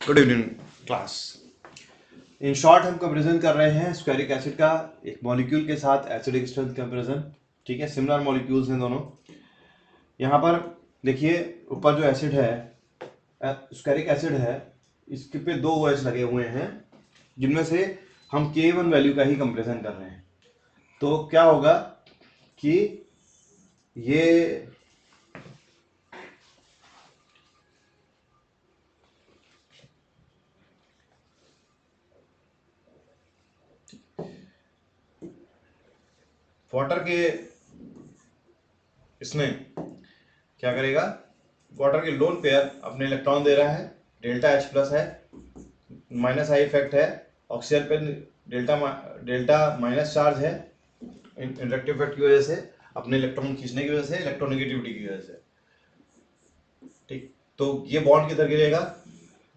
Good evening class. In short हम comparison कर रहे हैं स्क्वायरिक एसिड का एक मॉलिक्यूल के साथ एसिडिक स्ट्रेंथ कंपेरिजन। ठीक है, सिमिलर मॉलिक्यूल्स हैं दोनों। यहाँ पर देखिए ऊपर जो एसिड है स्क्वायरिक एसिड है, इसके पे दो OH लगे हुए हैं जिनमें से हम K1 वैल्यू का ही कंपेरिजन कर रहे हैं। तो क्या होगा कि ये वाटर के इसमें क्या करेगा, वाटर के लोन पेयर अपने इलेक्ट्रॉन दे रहा है, डेल्टा H प्लस है, माइनस आई इफेक्ट है, ऑक्सीजन पे डेल्टा माइनस चार्ज है इंडक्टिव इफेक्ट की वजह से, अपने इलेक्ट्रॉन खींचने की वजह से, इलेक्ट्रोनेगेटिविटी की वजह से। ठीक, तो ये बॉन्ड किधर गिरेगा,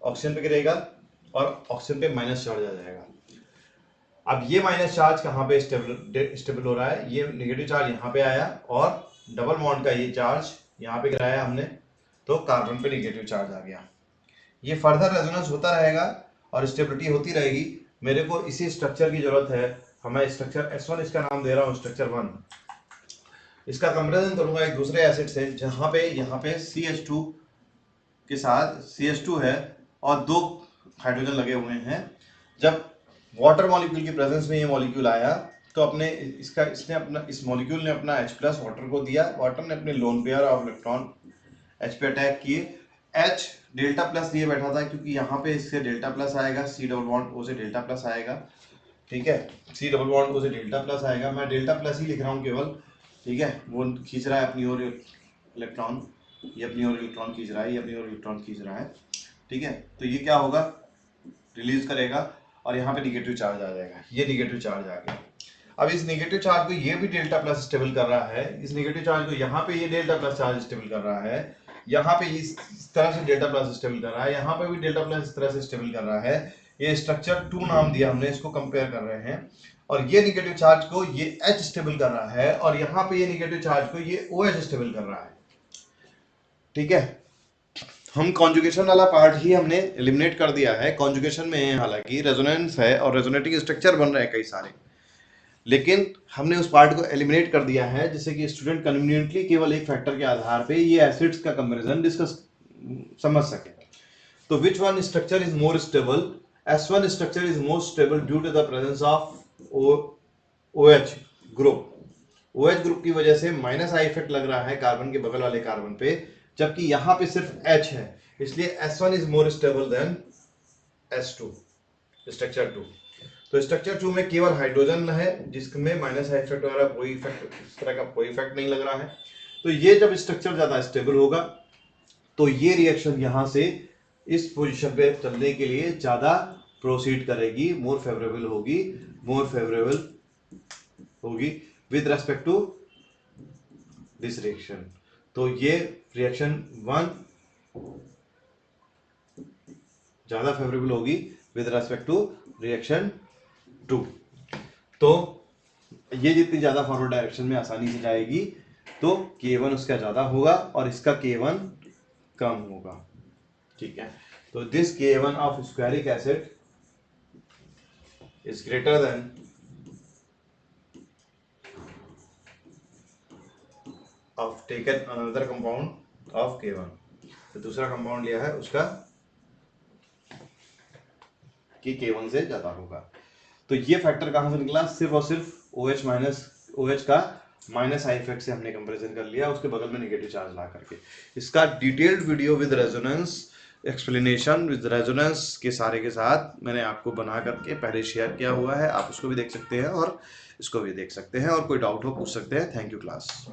ऑक्सीजन पे गिरेगा और ऑक्सीजन पे माइनस चार्ज आ जाएगा। अब ये माइनस चार्ज कहाँ पे स्टेबल हो रहा है, ये नेगेटिव चार्ज यहाँ पे आया और डबल बॉन्ड का ये चार्ज यहाँ पे गिराया हमने, तो कार्बन पे नेगेटिव चार्ज आ गया। ये फर्दर रेजोनेंस होता रहेगा और स्टेबिलिटी होती रहेगी। मेरे को इसी स्ट्रक्चर की जरूरत है, हमें स्ट्रक्चर S1 इसका नाम दे रहा हूँ, स्ट्रक्चर 1। इसका कंपेरिजन करूंगा एक दूसरे एसिड से जहां पे यहाँ पे CH2 के साथ CH2 है और दो हाइड्रोजन लगे हुए हैं। जब वाटर मॉलिक्यूल की प्रेजेंस में ये मॉलिक्यूल आया तो इस मॉलिक्यूल ने अपना H प्लस वाटर को दिया, वाटर ने अपने lone pair of electron H पे अटैक किए। H डेल्टा प्लस लिए बैठा था क्योंकि यहाँ पे इससे डेल्टा प्लस आएगा, C डबल बॉन्ड O से डेल्टा प्लस आएगा। ठीक है, C डबल बॉन्ड O से डेल्टा प्लस आएगा, मैं डेल्टा प्लस ही लिख रहा हूँ केवल। ठीक है, वो खींच रहा है अपनी ओर इलेक्ट्रॉन, ये अपनी ओर इलेक्ट्रॉन खींच रहा है, ये अपनी ओर इलेक्ट्रॉन खींच रहा है। ठीक है, तो ये क्या होगा, रिलीज करेगा और यहाँ पे निगेटिव चार्ज आ जाएगा, ये निगेटिव चार्ज आ गया। अब इस नेगेटिव चार्ज को ये भी डेल्टा प्लस स्टेबल कर रहा है, इस नेगेटिव चार्ज को यहाँ पे ये डेल्टा प्लस चार्ज स्टेबल कर रहा है, यहाँ पे इस तरह से डेल्टा प्लस स्टेबल कर रहा है, यहाँ पे भी डेल्टा प्लस इस तरह से स्टेबल कर रहा है। ये स्ट्रक्चर 2 नाम दिया हमने, इसको कंपेयर कर रहे हैं। और ये नेगेटिव चार्ज को ये H स्टेबल कर रहा है और यहाँ पे ये नेगेटिव चार्ज को ये OH स्टेबल कर रहा है। ठीक है, हम कॉन्जुगेशन वाला पार्ट ही हमने एलिमिनेट कर दिया है। कॉन्जुगेशन में हालांकि रेजोनेंस है और रेजोनेटिंग स्ट्रक्चर बन रहे हैं कई सारे, लेकिन हमने उस पार्ट को एलिमिनेट कर दिया है जिससे कि स्टूडेंट कन्वीनियंटली केवल एक फैक्टर के आधार पे ये एसिड्स का कंपैरिजन डिस्कस समझ सके। तो which one structure is more stable, S1 structure is more stable due to the presence of OH group. OH group की वजह से माइनस आई इफेक्ट लग रहा है कार्बन के बगल वाले कार्बन पे, जबकि यहाँ पे सिर्फ H है, इसलिए S1 is more stable then S2 structure 2। तो स्ट्रक्चर 2 में केवल हाइड्रोजन है जिसमें माइनस आई इफेक्ट वगैरह कोई इफेक्ट, इस तरह का कोई इफेक्ट नहीं लग रहा है। तो ये जब स्ट्रक्चर ज्यादा स्टेबल होगा तो ये रिएक्शन यहाँ से इस पोजीशन पे चलने के लिए ज्यादा प्रोसीड करेगी, मोर फेवरेबल होगी with respect to this reaction. तो ये रिएक्शन 1 ज्यादा फेवरेबल होगी विद रेस्पेक्ट टू रिएक्शन 2। तो ये जितनी ज्यादा फॉरवर्ड डायरेक्शन में आसानी से जाएगी तो K1 उसका ज्यादा होगा और इसका K1 कम होगा। ठीक है, तो this K1 of squaric acid is greater than of taken another compound of K1। तो दूसरा कंपाउंड लिया है उसका कि K1 से ज्यादा होगा। तो ये फैक्टर कहां से निकला, सिर्फ और सिर्फ OH का माइनस आई इफेक्ट से हमने कंपैरिजन कर लिया, उसके बगल में नेगेटिव चार्ज ला करके। इसका detailed video with resonance explanation with resonance के सारे के साथ मैंने आपको बना करके पहले शेयर किया हुआ है, आप उसको भी देख सकते हैं और इसको भी देख सकते हैं, और कोई डाउट हो पूछ सकते हैं। Thank you class.